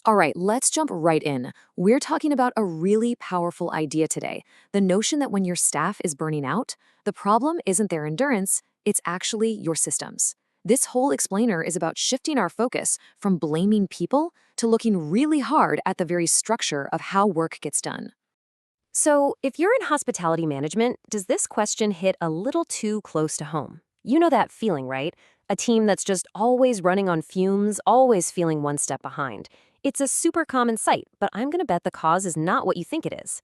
All right, let's jump right in. We're talking about a really powerful idea today, the notion that when your staff is burning out, the problem isn't their endurance, it's actually your systems. This whole explainer is about shifting our focus from blaming people to looking really hard at the very structure of how work gets done. So, if you're in hospitality management, does this question hit a little too close to home? You know that feeling, right? A team that's just always running on fumes, always feeling one step behind. It's a super common sight, but I'm going to bet the cause is not what you think it is.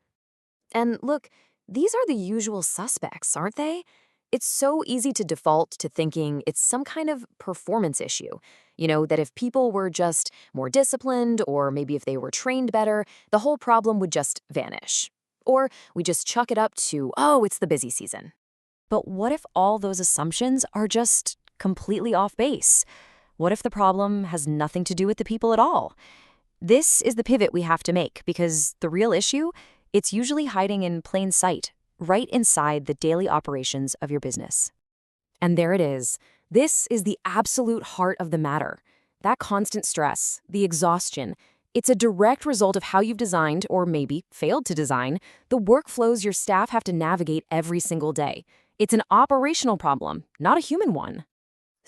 And look, these are the usual suspects, aren't they? It's so easy to default to thinking it's some kind of performance issue. That if people were just more disciplined, or maybe if they were trained better, the whole problem would just vanish. Or we just chalk it up to, oh, it's the busy season. But what if all those assumptions are just completely off base? What if the problem has nothing to do with the people at all? This is the pivot we have to make because the real issue, it's usually hiding in plain sight, right inside the daily operations of your business. And there it is. This is the absolute heart of the matter. That constant stress, the exhaustion, it's a direct result of how you've designed, or maybe failed to design, the workflows your staff have to navigate every single day. It's an operational problem, not a human one.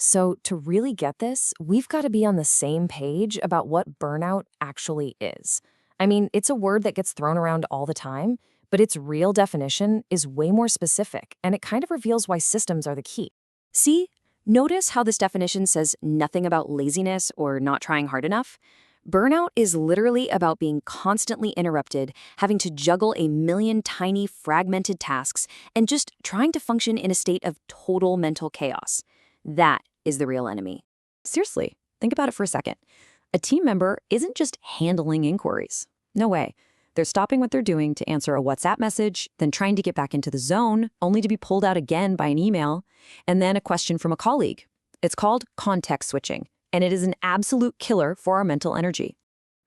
So, to really get this, we've got to be on the same page about what burnout actually is. I mean, it's a word that gets thrown around all the time, but its real definition is way more specific, and it kind of reveals why systems are the key. See, notice how this definition says nothing about laziness or not trying hard enough? Burnout is literally about being constantly interrupted, having to juggle a million tiny, fragmented tasks, and just trying to function in a state of total mental chaos. That is the real enemy. Seriously, think about it for a second. A team member isn't just handling inquiries. No way. They're stopping what they're doing to answer a WhatsApp message, then trying to get back into the zone, only to be pulled out again by an email, and then a question from a colleague. It's called context switching, and it is an absolute killer for our mental energy.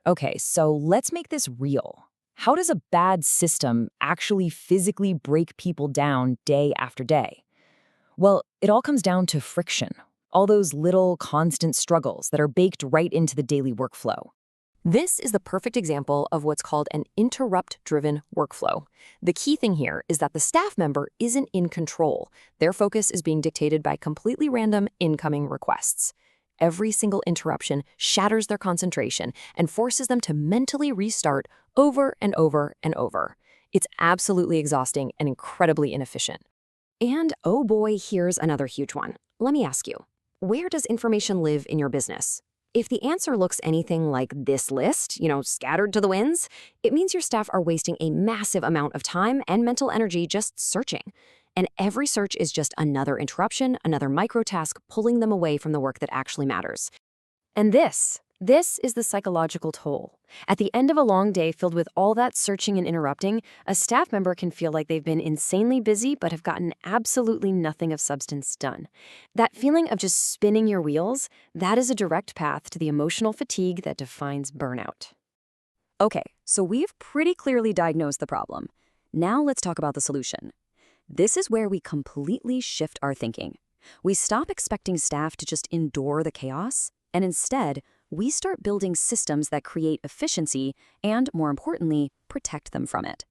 Okay, so let's make this real. How does a bad system actually physically break people down day after day? Well, it all comes down to friction, all those little constant struggles that are baked right into the daily workflow. This is the perfect example of what's called an interrupt-driven workflow. The key thing here is that the staff member isn't in control. Their focus is being dictated by completely random incoming requests. Every single interruption shatters their concentration and forces them to mentally restart over and over and over. It's absolutely exhausting and incredibly inefficient. And oh boy, here's another huge one. Let me ask you, where does information live in your business? If the answer looks anything like this list, scattered to the winds, it means your staff are wasting a massive amount of time and mental energy just searching. And every search is just another interruption, another micro task pulling them away from the work that actually matters. And this is the psychological toll. At the end of a long day filled with all that searching and interrupting, a staff member can feel like they've been insanely busy but have gotten absolutely nothing of substance done. That feeling of just spinning your wheels, that is a direct path to the emotional fatigue that defines burnout. Okay, so we've pretty clearly diagnosed the problem. Now let's talk about the solution. This is where we completely shift our thinking. We stop expecting staff to just endure the chaos, and instead, we start building systems that create efficiency and, more importantly, protect them from it.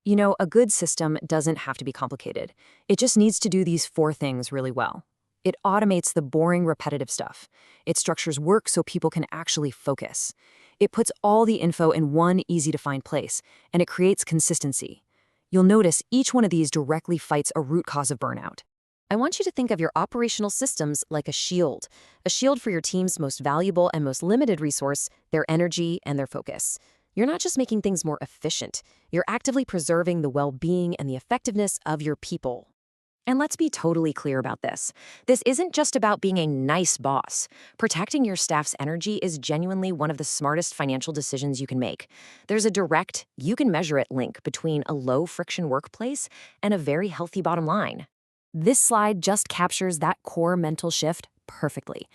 A good system doesn't have to be complicated. It just needs to do these 4 things really well. It automates the boring, repetitive stuff. It structures work so people can actually focus. It puts all the info in one easy-to-find place, and it creates consistency. You'll notice each one of these directly fights a root cause of burnout. I want you to think of your operational systems like a shield for your team's most valuable and most limited resource, their energy and their focus. You're not just making things more efficient, you're actively preserving the well-being and the effectiveness of your people. And let's be totally clear about this. This isn't just about being a nice boss. Protecting your staff's energy is genuinely one of the smartest financial decisions you can make. There's a direct, you can measure it link between a low-friction workplace and a very healthy bottom line. This slide just captures that core mental shift perfectly.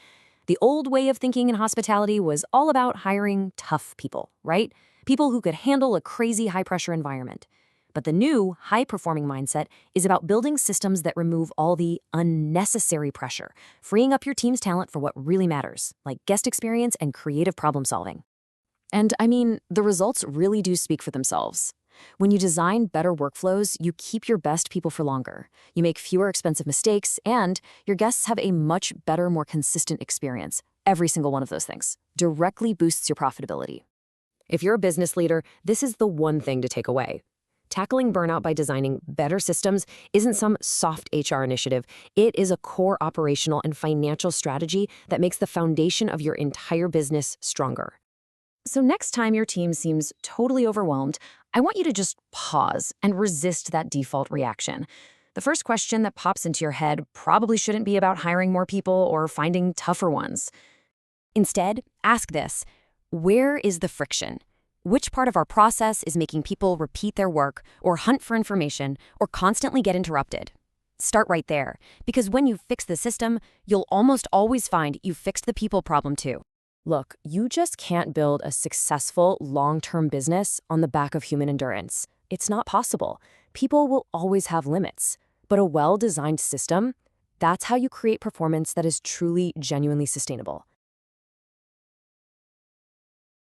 The old way of thinking in hospitality was all about hiring tough people, right? People who could handle a crazy high-pressure environment. But the new, high-performing mindset is about building systems that remove all the unnecessary pressure, freeing up your team's talent for what really matters, like guest experience and creative problem-solving. And I mean, the results really do speak for themselves. When you design better workflows, you keep your best people for longer. You make fewer expensive mistakes, and your guests have a much better, more consistent experience. Every single one of those things directly boosts your profitability. If you're a business leader, this is the one thing to take away. Tackling burnout by designing better systems isn't some soft HR initiative. It is a core operational and financial strategy that makes the foundation of your entire business stronger. So next time your team seems totally overwhelmed, I want you to just pause and resist that default reaction. The first question that pops into your head probably shouldn't be about hiring more people or finding tougher ones. Instead, ask this: where is the friction? Which part of our process is making people repeat their work or hunt for information or constantly get interrupted? Start right there, because when you fix the system, you'll almost always find you've fixed the people problem too. Look, you just can't build a successful, long-term business on the back of human endurance. It's not possible. People will always have limits. But a well-designed system, that's how you create performance that is truly, genuinely sustainable.